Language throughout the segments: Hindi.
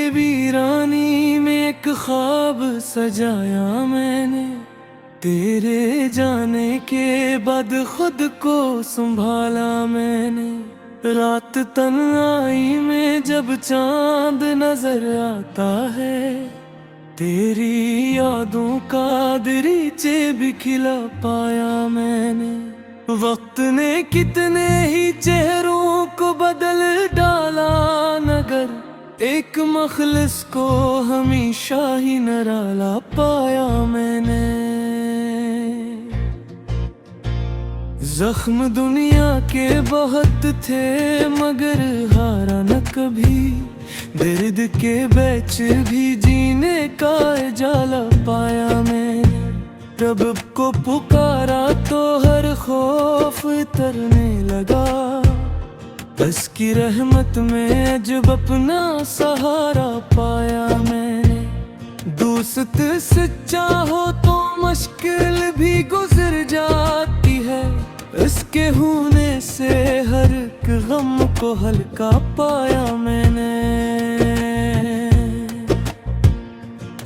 वीरानी में एक ख्वाब सजाया मैंने, तेरे जाने के बाद खुद को संभाला मैंने। रात तन्हाई में जब चांद नजर आता है, तेरी यादों का दरीचे भी खिला पाया मैंने। वक्त ने कितने ही चेहरों को बदल डाला, नगर एक मखलिस को हमेशा ही निराला पाया मैंने। जख्म दुनिया के बहुत थे मगर हारा न कभी, दर्द के बैच भी जीने का जाला पाया मैंने। रब को पुकारा तो हर खौफ तरने लगा, बस की रहमत में जब अपना सहारा पाया मैंने। दोस्त सच्चा हो तो मुश्किल भी गुजर जाती है, इसके होने से हर एक गम को हल्का पाया मैंने।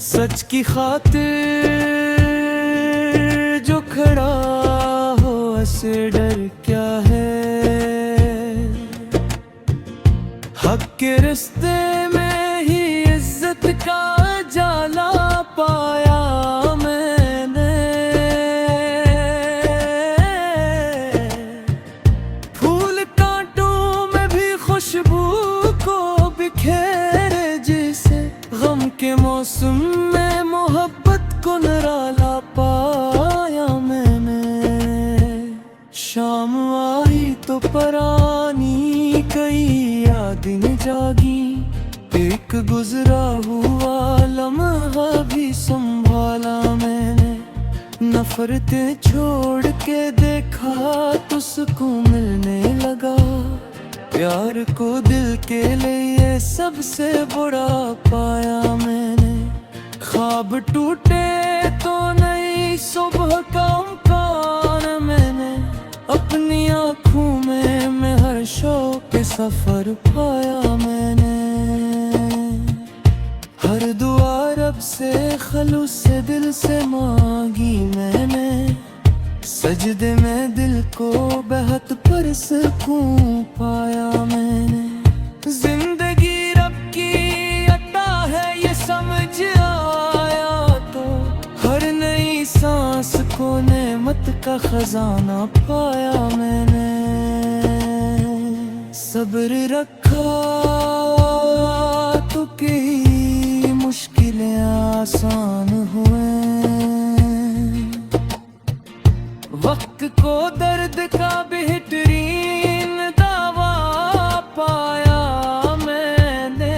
सच की खातिर जो खड़ा हो ऐसे डर क्या है, हक के रिश्ते में ही इज्जत का जाला पाया मैंने। फूल कांटों में भी खुशबू को बिखेरे जैसे, गम के मौसम में मोहब्बत को निराला पाया मैंने। शाम आई तो परानी कई यादें जागी, एक गुजरा हुआ लम्हा भी संभाला मैंने। नफरतें छोड़ के देखा तो सुकून मिलने लगा, प्यार को दिल के लिए सबसे बुरा पाया मैंने। ख्वाब टूटे तो नई सुबह का इम्कान मैंने, अपनी आँखों में मैं हर शौक के सफर पाया मैंने। हर दुआ रब से खलूस से दिल से मांगी मैंने, सजदे में दिल को बेहद पर सुकून पाया मैंने। जिंदगी रब की अता है ये समझ आया तो, हर नई सांस को नेमत का खजाना पाया मैंने। सब्र रखा तो कई मुश्किलें आसान हुए, वक्त को दर्द का बेहतरीन दावा पाया मैंने।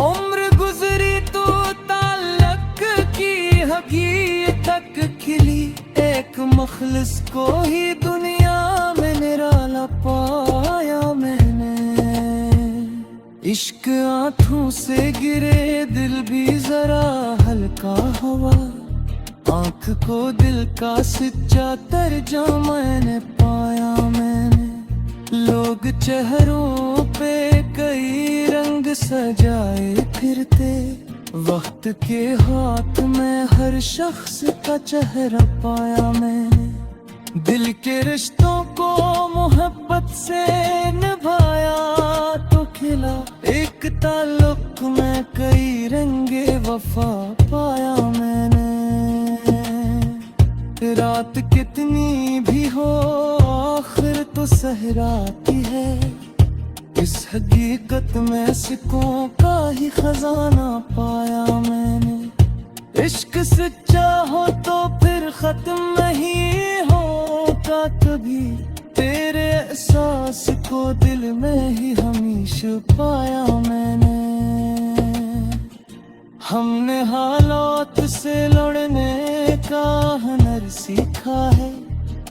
उम्र गुजरी तो ताल्लुक की हकीकत खिली, एक मखलिस को ही दुनिया में निराला पाया मैंने। इश्क आंखों से गिरे दिल भी जरा हल्का हुआ, आंख को दिल का सच्चा तर्जुमा मैंने पाया मैंने। लोग चेहरों पे कई रंग सजाए फिरते, वक्त के हाथ में हर शख्स का चेहरा पाया मैंने। दिल के रिश्तों को मोहब्बत से निभाया तो खिला, एक ताल्लुक में कई रंगे वफा पाया मैंने। रात कितनी भी हो आखिर तो सहराती है, इस हकीकत में सिक्कों का ही खजाना पाया मैंने। इश्क सच्चा हो तो फिर खत्म नहीं होगा कभी, तेरे एहसास को दिल में ही हमेशा पाया मैंने। हमने हालात से लड़ने का हुनर सीखा है,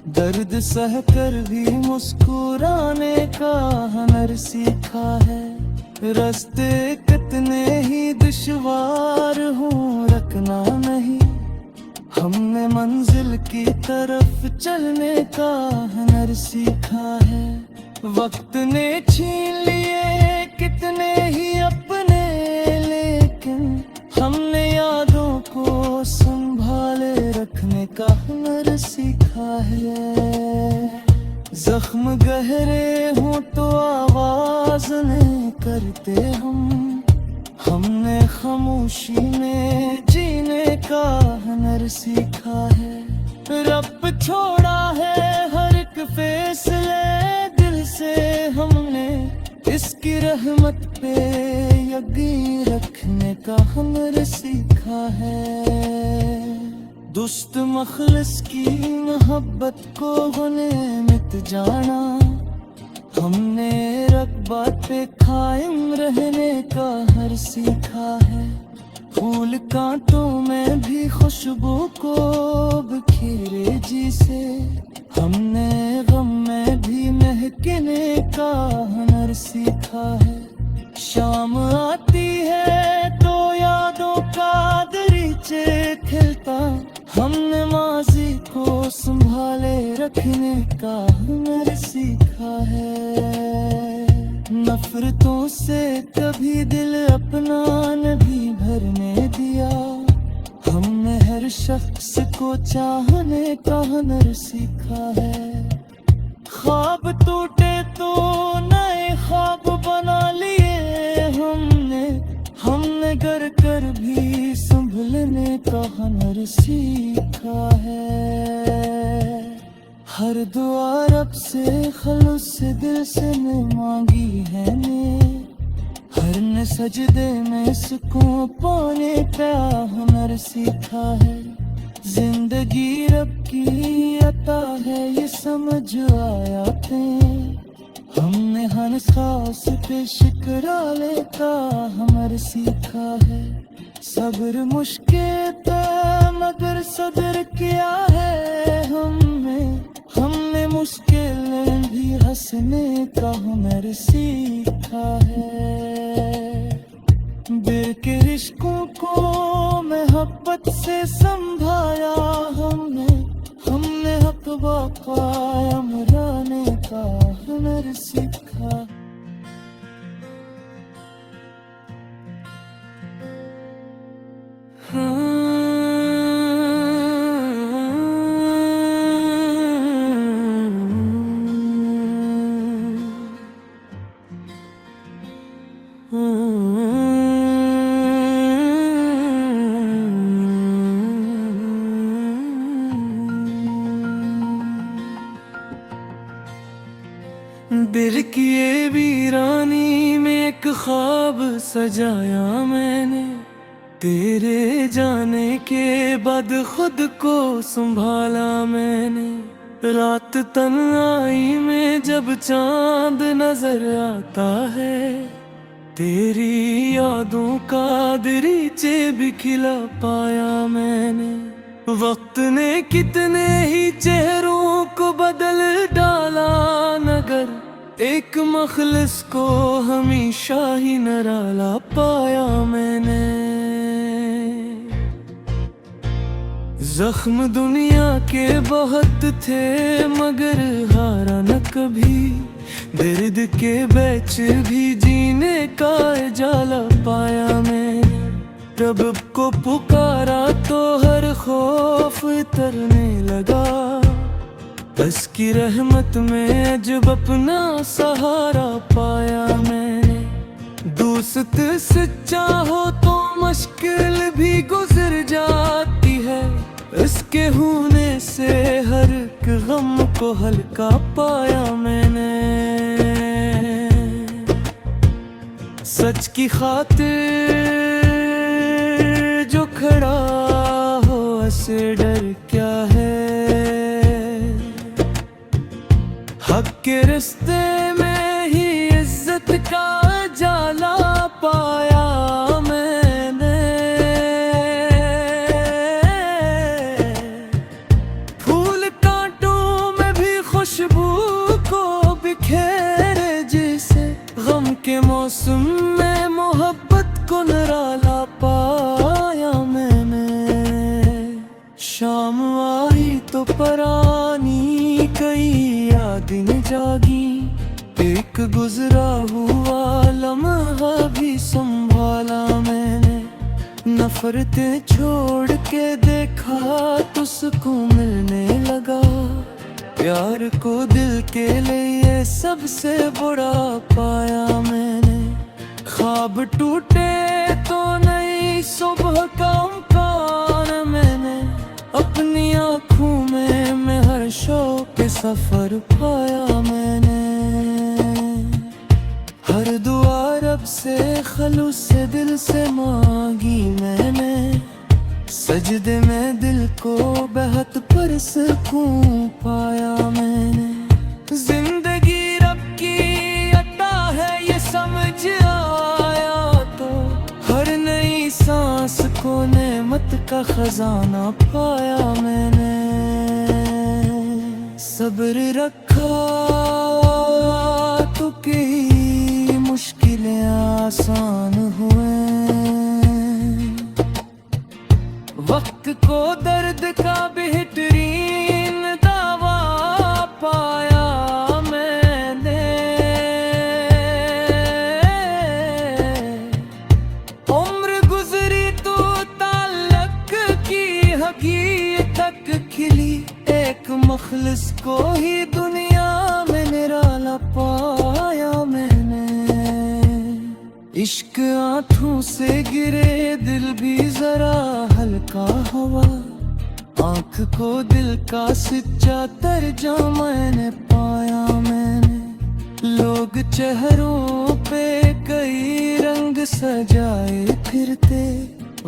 दर्द सह कर भी मुस्कुराने का हुनर सीखा है। रास्ते कितने ही दुश्वार हूँ रखना नहीं, हमने मंजिल की तरफ चलने का हुनर सीखा है। वक्त ने छीन लिए कितने ही अपने, लेकिन हमने यादों को संभाले रखने का हुनर सीखा है। जख्म गहरे हों तो आवाज नहीं करते हमने खामोशी में जीने का हुनर सीखा है। रब छोड़ा है हर एक फैसले दिल से, हमने इसकी रहमत पे यकीन रखने का हुनर सीखा है। दुस्त मखलिस की मोहब्बत को गनीमत जाना, हमने रक़बा पे कायम रहने का हर सीखा है। फूल कांटों में भी खुशबू को बिखेरे जिसे, हमने गम में भी महकने का हुनर सीखा है। शाम आती है तो यादों का दरीचे खिलता, हमने माजी को संभाले रखने का हुनर सीखा है। नफरतों से कभी दिल अपना नहीं भरने दिया, हमने हर शख्स को चाहने का हुनर सीखा है। ख्वाब टूटे तो नए ख्वाब बना लिए हमने गर कर भी संभलने का हुनर सीखा है। हर दुआ रब से खलूस से दिल से ने मांगी है ने, हर ने सजदे में सुकून पाने का हुनर सीखा है। जिंदगी रब की अता है ये समझ आया थे, हमने हर खास पे शुक्राने का हुनर सीखा है। सब्र मुश्किल था मगर सब्र किया है हमने मुश्किल भी हंसने का हुनर सीखा है। दिल के रिश्कों को मोहब्बत से संभाला हमने हक कायम रहने का हुनर सीखा। दिल की ये वीरानी में एक ख्वाब सजाया मैंने, तेरे जाने के बाद खुद को संभाला मैंने। रात तन्हाई में जब चांद नजर आता है, तेरी यादों का दरीचे भी खिला पाया मैंने। वक्त ने कितने ही चेहरों को बदल डाला, नगर एक मखलिस को हमेशा ही निराला पाया मैंने। जख्म दुनिया के बहुत थे मगर हारा न कभी, दर्द के बैच भी जीने का जाला पाया मैंने। रब को पुकारा तो हर खौफ तरने लगा, बस की रहमत में जब अपना सहारा पाया मैंने। दोस्त सच्चा हो तो मुश्किल भी गुजर जाती है, इसके होने से हर एक गम को हल्का पाया मैंने। सच की खातिर जो खड़ा हो ऐसे डर क्या है, हक के रिश्ते में ही इज्जत का जाला पाया मैंने। फूल कांटों में भी खुशबू को बिखेरे जिसे, गम के मौसम में मोहब्बत को निराला पाया मैंने। शाम आई तो परानी कई यादें जागी, गुजरा हुआ लम्हा भी संभाला मैंने, नफरतें छोड़ के देखा तो सुकून मिलने लगा। प्यार को दिल के लिए सबसे बड़ा पाया मैंने। ख्वाब टूटे तो नई सुबह का इम्कान मैंने, अपनी आँखों में मैं हर शौक के सफर पाया मैंने। हर दुआ रब से खलूस से दिल से मांगी मैंने, सजदे में दिल को बेहद पर सुकून पाया मैंने। जिंदगी रब की अता है ये समझ आया तो, हर नई सांस को नेमत का खजाना पाया मैंने। सब्र रखा तो कई मुश्किलें आसान हुए, वक्त को दर्द का बेहतरीन दवा पाया मैंने। उम्र गुजरी तो ताल्लुक की हकीकत खिली, एक मखलिस को ही दुनिया में निराला पाया मैंने। इश्क आंखों से गिरे दिल भी जरा हल्का हुआ, आंख को दिल का सच्चा तर्जुमा मैंने पाया मैंने। लोग चेहरों पे कई रंग सजाए फिरते,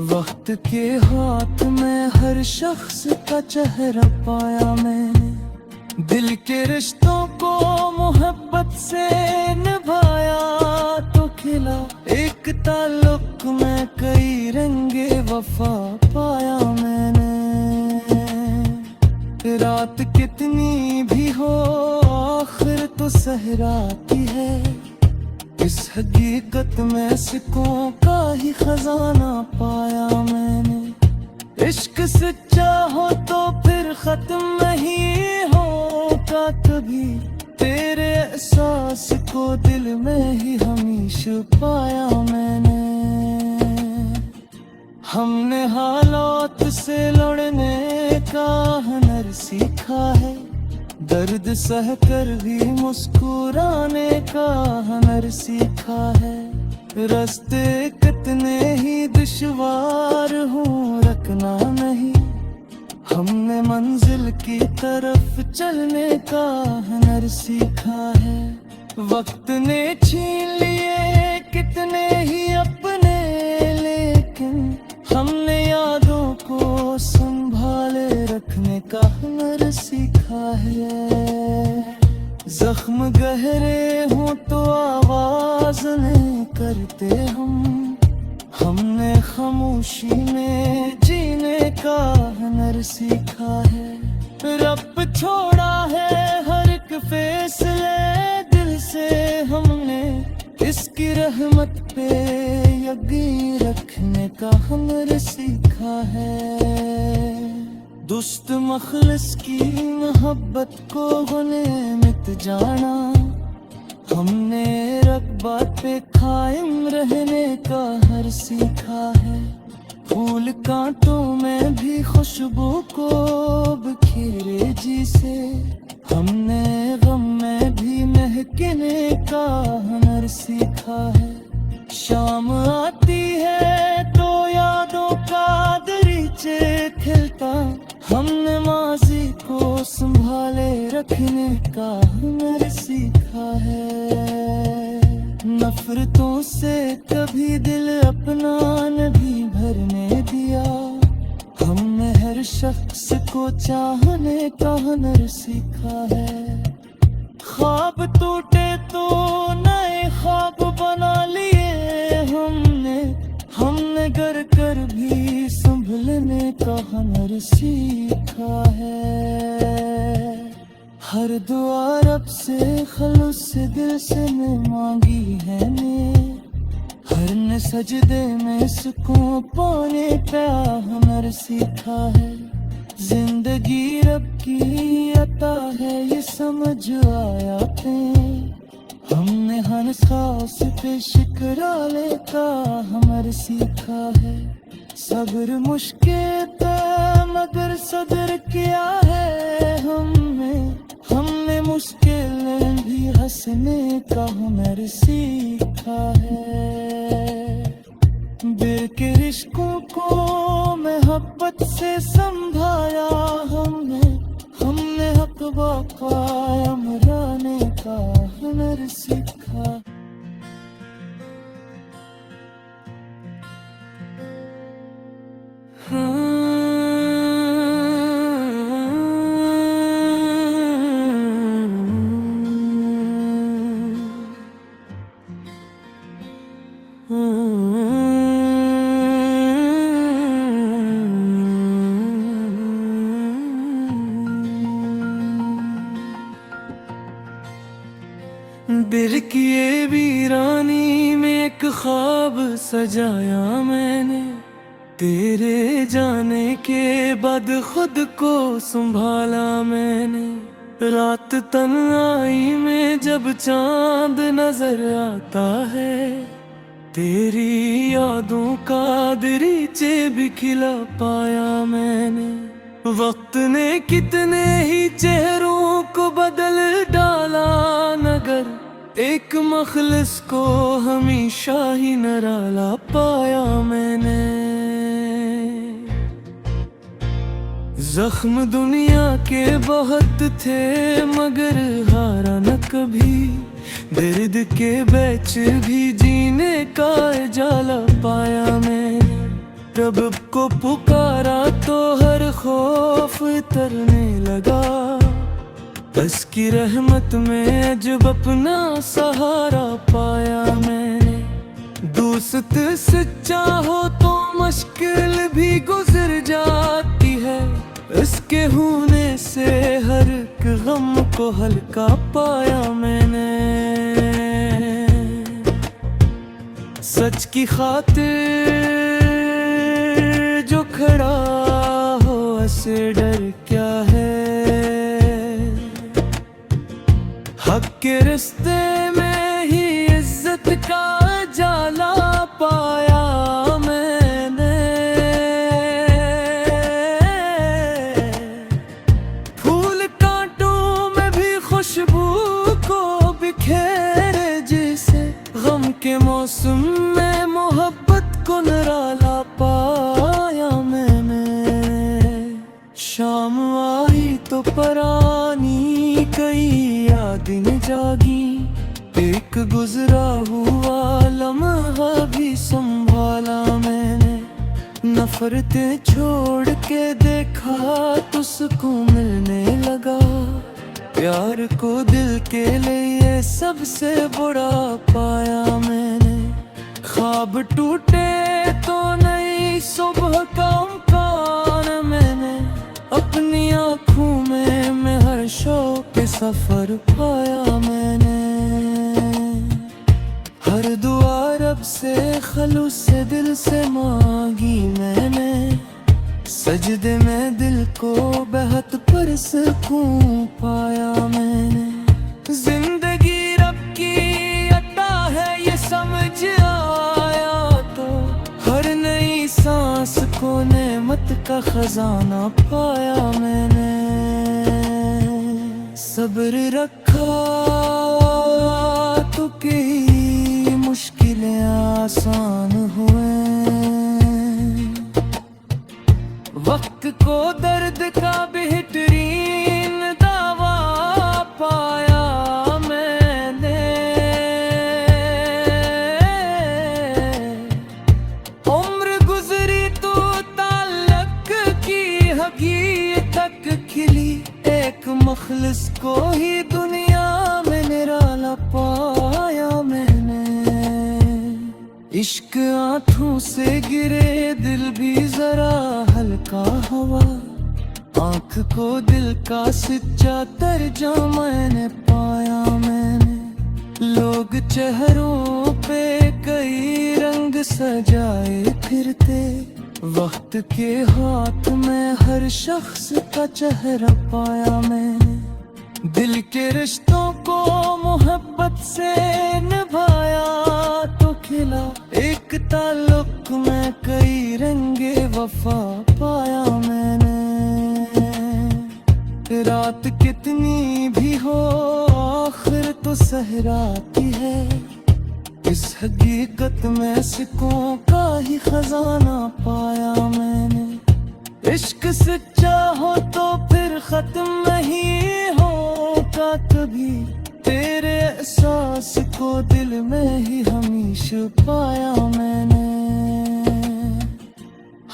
वक्त के हाथ में हर शख्स का चेहरा पाया मैंने। दिल के रिश्तों को मोहब्बत से निभाया तो खिला, एक ताल्लुक में कई रंगे वफा पाया मैंने। रात कितनी भी हो आखिर तो सहराती है, इस हकीकत में सिक्कों का ही खजाना पाया मैंने। इश्क सच्चा हो तो फिर खत्म नहीं होगा कभी, तेरे एहसास को दिल में ही हमेशा पाया मैंने। हमने हालात से लड़ने का हुनर सीखा है, दर्द सह कर भी मुस्कुराने का हुनर सीखा है। रास्ते कितने ही दुश्वार हों रखना नहीं, हमने मंजिल की तरफ चलने का हुनर सीखा है। वक्त ने छीन लिए कितने ही अपने, लेकिन हमने यादों को संभाले रखने का हुनर सीखा है। जख्म गहरे हों तो आवाज नहीं करते हमने खामोशी में जीने का हुनर सीखा है। रब छोड़ा है हर एक फैसले दिल से, हमने इसकी रहमत पे यकीन रखने का हुनर सीखा है। दुस्त मखलिस की मोहब्बत को गनीमत जाना, हमने रक़बा पे कायम रहने का हर सीखा है। फूल कांटों में भी खुशबू को बिखेरे जी से, हमने गम में भी महकने का हुनर सीखा है। शाम आती है तो यादों का दरीचे खिलता, हमने माजी को संभाले रखने का हुनर सीखा है। नफरतों से कभी दिल अपना नहीं भरने दिया, हमने हर शख्स को चाहने का हुनर सीखा है। ख्वाब टूटे तो नए ख्वाब बना लिए हमने घर कर भी संभलने का हुनर सीखा है। हर दुआ रब से खलूस से दिल से मैं मांगी है ने, हर ने सजदे में सुकून पाने का हुनर सीखा है। जिंदगी रब की अता है ये समझ आया थे, हमने हर सांस पे शिकराले का हमर सीखा है। सब्र मुश्किल था मगर सब्र किया है हमने मुश्किल भी हंसने का हुनर सीखा है। दिल के रिश्तों को मोहब्बत से संभाला हमने हक बाकाया मराने का हुनर सीखा। दिल की ये वीरानी में एक ख्वाब सजाया मैंने। तेरे जाने के बाद खुद को संभाला मैंने। रात तन्हाई में जब चांद नजर आता है, तेरी यादों का दरीचे भी खिला पाया मैंने। वक्त ने कितने ही चेहरों को बदल डाला नगर, एक मखलिस को हमेशा ही निराला पाया मैंने। जख्म दुनिया के बहुत थे मगर हारा न कभी। दर्द के बैच भी जीने का जाला पाया मैंने। रब को पुकारा तो हर खौफ तरने लगा। बस की रहमत में जब अपना सहारा पाया मैंने। दोस्त सच्चा हो तो मुश्किल भी गुजर जाती है। इसके होने से हर एक गम को हल्का पाया मैंने। सच की खातिर जो खड़ा हो ऐसे डर क्या है। हक के रिश्ते में ही इज्जत का जाला पाया मैंने। फूल कांटों में भी खुशबू को बिखेरे जिसे। गम के मौसम में मोहब्बत को निराला पाया मैंने। शाम आई तो परानी कई यादें जागी। एक गुजरा हुआ लम्हा भी संभाला मैंने। नफरतें छोड़ के देखा तो सुकून मिलने लगा। प्यार को दिल के लिए सबसे बुरा पाया मैंने। ख्वाब टूटे तो नई सुबह का इम्कान मैंने। अपनी आँखों में मैं हर शौक के सफर पाया मैंने। हर दुआ रब से खलूस से दिल से मांगी मैंने। सजदे में दिल को बेहद पर सुकून पाया मैंने। जिंदगी रब की अता है ये समझ आया तो। हर नई सांस को नेमत का खजाना पाया मैंने। सब्र रखा तो कई मुश्किलें आसान हुए। वक्त को दर्द का बेहतरीन दावा पाया मैंने। उम्र गुजरी तो ताल्लुक की हकीकत खिली। एक मखलिस को ही दुनिया में निराला पाया मैंने। इश्क आंखों से गिरे दिल भी जरा हल्का हुआ। आंख को दिल का सच्चा तर्जुमा मैंने पाया मैंने। लोग चेहरों पे कई रंग सजाए फिरते। वक्त के हाथ में हर शख्स का चेहरा पाया मैंने। दिल के रिश्तों को मोहब्बत से निभाया तो खिला एक ताल्लुक में कई रंगे वफा पाया मैंने। रात कितनी भी हो आखिर तो सहराती है, इस हकीकत में सिक्कों का ही खजाना पाया मैंने। इश्क सच्चा हो तो फिर खत्म नहीं होता कभी, तेरे एहसास को दिल में ही हमेशा पाया मैंने।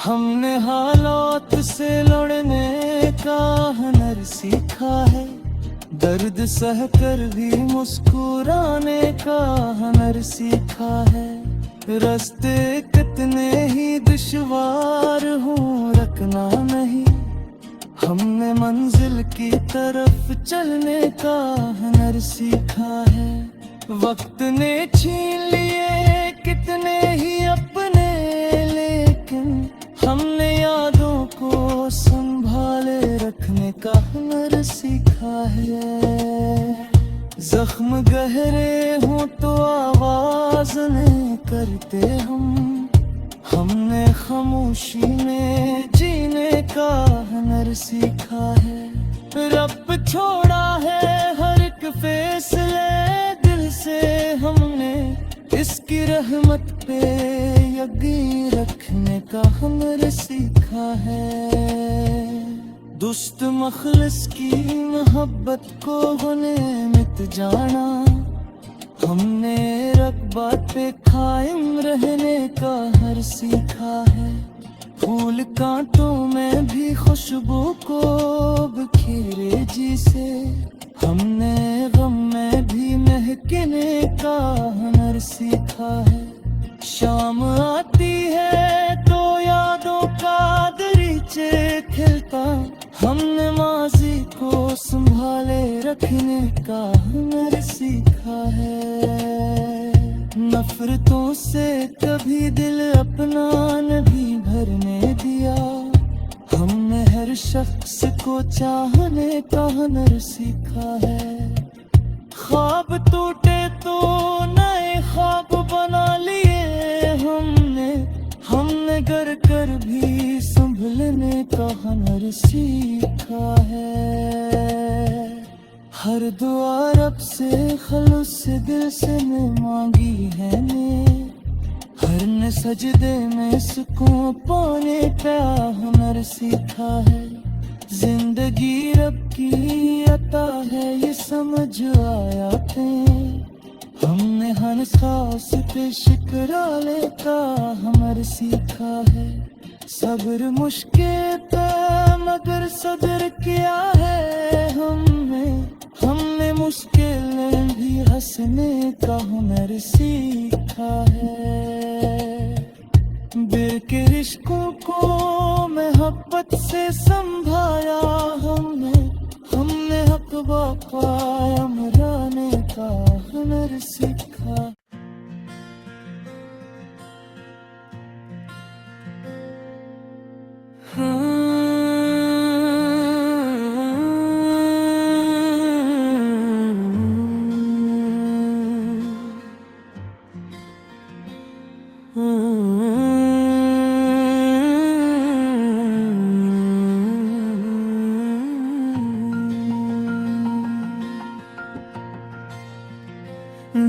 हमने हालात से लड़ने का हुनर सीखा है, दर्द सह कर भी मुस्कुराने का हुनर सीखा है। रास्ते कितने ही दुश्वार हों रखना नहीं, हमने मंजिल की तरफ चलने का हुनर सीखा है। वक्त ने छीन लिए कितने ही अपने, लेकिन हमने यादों को संभाले रखने का हुनर सीखा है। जख्म गहरे हों तो आवाज नहीं करते हमने खामोशी में जीने का हुनर सीखा है। रब छोड़ा है हर एक फैसले दिल से हमने, इसकी रहमत पे यकीन रखने का हुनर सीखा है। दुस्त मखलिस की मोहब्बत को गनीमत जाना, हमने रक़बा पे कायम रहने का हर सीखा है। फूल कांटों में भी खुशबू को बिखेरे जी से, हमने गम में भी महकने का हुनर सीखा है। शाम आती है तो यादों का दरीचे खिलता, हमने माजी को संभाले रखने का हुनर सीखा है। नफरतों से कभी दिल अपना नहीं भरने दिया, हमने हर शख्स को चाहने का हुनर सीखा है। ख्वाब टूटे तो नए ख्वाब बना लिए हमने घर कर भी संभलने का हुनर सीखा है। हर दुआ रब से खलूस से दिल से मैं मांगी है ने, हर ने सजदे में सुकून पाने का हुनर सीखा है। जिंदगी रब की अता है ये समझ आया थे, हमने हर खास पे शुक्राने का हुनर सीखा है। सब्र मुश्किल पे मगर सब्र किया है हमने मुश्किल भी हंसने का हुनर सीखा है। दिल के रिश्कों को मोहब्बत से संभाला हमने हक कायम रहने का हुनर सीखा।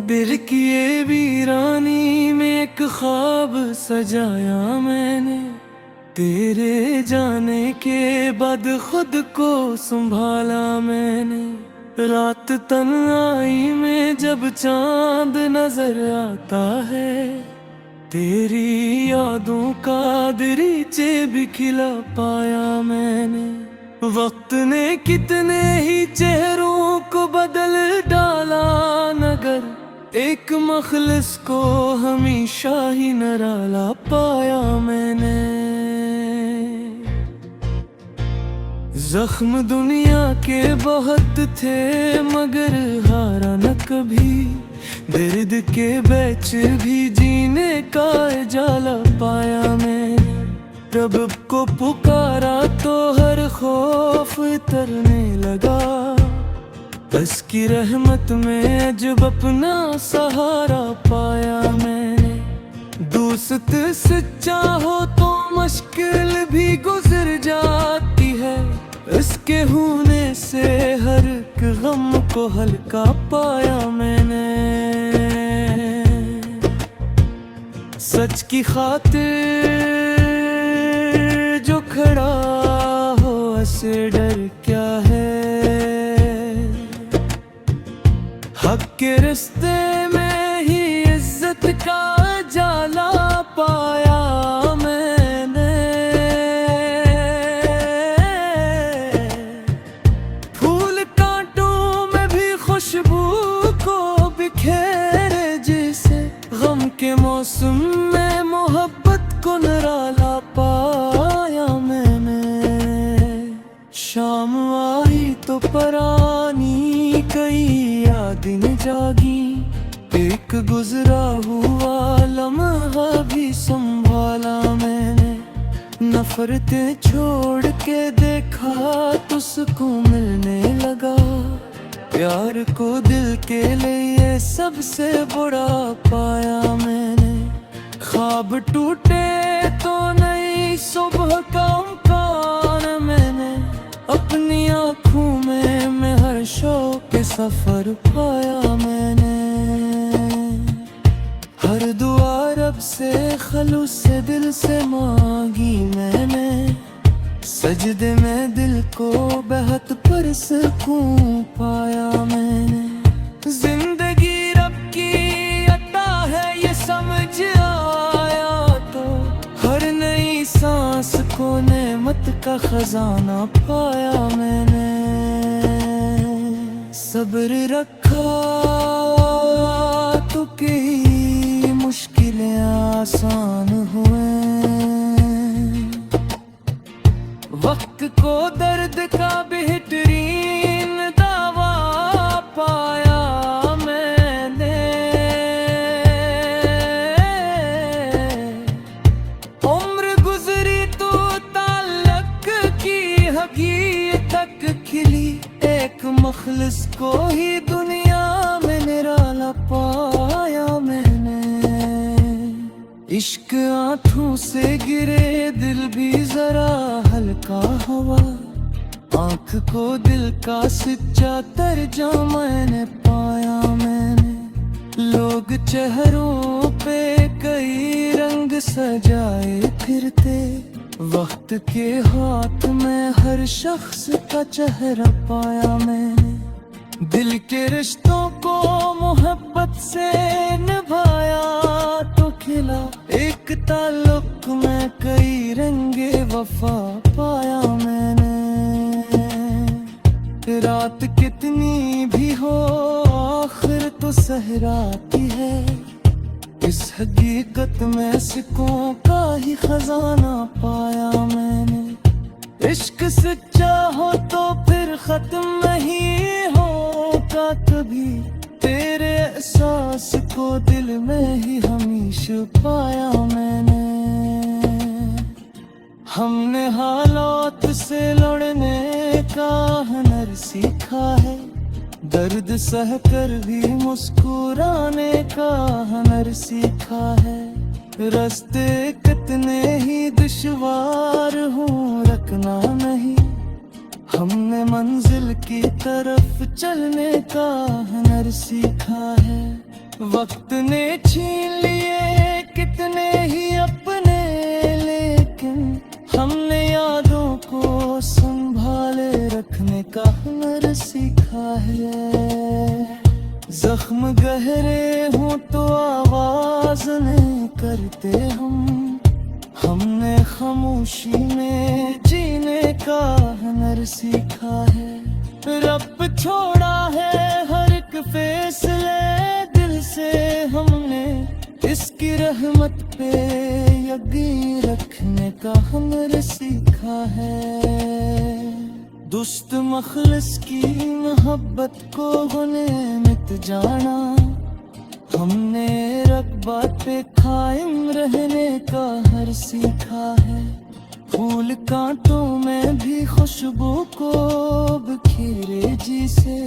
दिल की ये वीरानी में एक ख्वाब सजाया मैंने, तेरे जाने के बाद खुद को संभाला मैंने। रात तन्हाई में जब चांद नजर आता है, तेरी यादों का दरीचे भी खिला पाया मैंने। वक्त ने कितने ही चेहरों को बदल डाला, नगर एक मखलिस को हमेशा ही निराला पाया मैंने। जख्म दुनिया के बहुत थे मगर हारा न कभी, दर्द के बैच भी जीने का जाला पाया मैंने। रब को पुकारा तो हर खौफ तरने लगा, उसकी रहमत में जब अपना सहारा पाया मैंने। दोस्त सच्चा हो तो मुश्किल भी गुजर जाती है, उसके होने से हर एक गम को हल्का पाया मैंने। सच की खातिर जो खड़ा हो ऐसे डर क्या है, हक के रिश्ते में ही इज्जत का जाला पाया मैंने। फूल कांटों में भी खुशबू को बिखेरे जिसे, गम के मौसम में मोहब्बत को निराला पाया मैंने। शाम आई तो परानी कई यादें जागी, एक गुजरा हुआ लम्हा भी संभाला मैंने। नफरतें छोड़ के देखा तो सुकून मिलने लगा, प्यार को दिल के लिए सबसे बुरा पाया मैंने। ख्वाब टूटे तो नई सुबह का इम्कान मैंने, अपनी आँखों में मैं हर शौक के सफर पाया मैंने। हर दुआ रब से खलूस से दिल से मांगी मैंने, सजदे में दिल को बेहद पर सुकून पाया मैंने। जिंदगी रब की अता है ये समझ आया तो, हर नई सांस को नेमत का खजाना पाया मैंने। सब्र रखा तो कई मुश्किलें आसान हुए, वक्त को दर्द का बेहतरीन दावा पाया मैंने। उम्र गुजरी तो ताल्लुक की हकीकत खिली, एक मखलिस को ही दुनिया में निराला पाया मैंने। इश्क आंखों से गिरे दिल भी जरा हल्का हुआ, आंख को दिल का सच्चा तर्जुमा मैंने पाया मैंने। लोग चेहरों पे कई रंग सजाए फिरते, वक्त के हाथ में हर शख्स का चेहरा पाया मैंने। दिल के रिश्तों को मोहब्बत से निभाया तो खिला, एक ताल्लुक में कई रंगे वफा पाया मैंने। रात कितनी भी हो आखिर तो सहराती है, इस हकीकत में सिक्कों का ही खजाना पाया मैंने। इश्क सच्चा हो तो फिर खत्म नहीं होगा कभी, तेरे एहसास को दिल में ही हमेशा पाया मैंने। हमने हालात से लड़ने का हुनर सीखा है, दर्द सह कर भी मुस्कुराने का हुनर सीखा है। रास्ते कितने ही दुश्वार हों रखना नहीं, हमने मंजिल की तरफ चलने का हुनर सीखा है। वक्त ने छीन लिए कितने ही अपने, लेकिन हमने यादों को संभाले रखने का हुनर सीखा है। जख्म गहरे हों तो आवाज नहीं करते हमने खामोशी में जीने का हुनर सीखा है। रब छोड़ा है हर एक फैसले दिल से हमने, इसकी रहमत पे यकीन रखने का हुनर सीखा है। दुस्त मखलिस की मोहब्बत को गुने मिट जाना, हमने रक़बा पे कायम रहने का हर सीखा है। फूल कांटों में भी खुशबू को बिखेरे जिसे,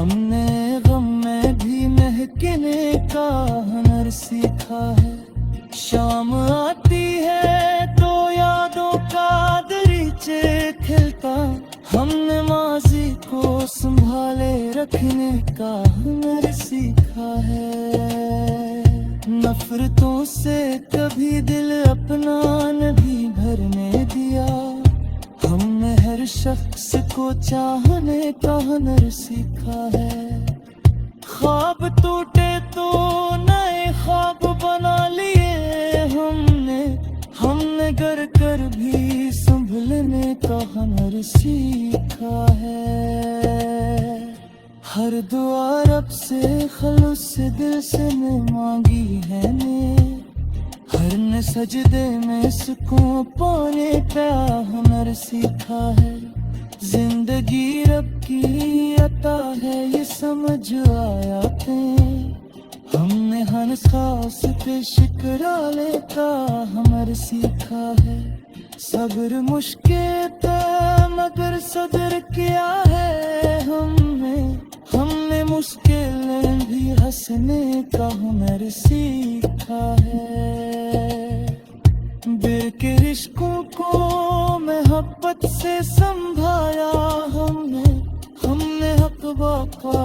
हमने गम में भी महकने का हुनर सीखा है। शाम आती है तो यादों का दरीचे खिलता, हमने माजी को संभाले रखने का हुनर सीखा है। नफरतों से कभी दिल अपना नहीं भरने दिया, हमने हर शख्स को चाहने का हुनर सीखा है। ख्वाब टूटे तो नए ख्वाब बना लिए हमने गर कर भी संभलने का हुनर सीखा है। हर दुआ रब से खलूस से दिल से ने मांगी है ने, हर ने सजदे में सुकून पाने का हुनर सीखा है। जिंदगी रब की अता है ये समझ आया थे, हमने हंस खास पे शिकराले का हुनर सीखा है। सब्र मुश्किल था मगर सब्र किया है हमने मुश्किल भी हंसने का हुनर सीखा है। दिल के रिश्कों को मोहब्बत से संभाला हमने हक वफा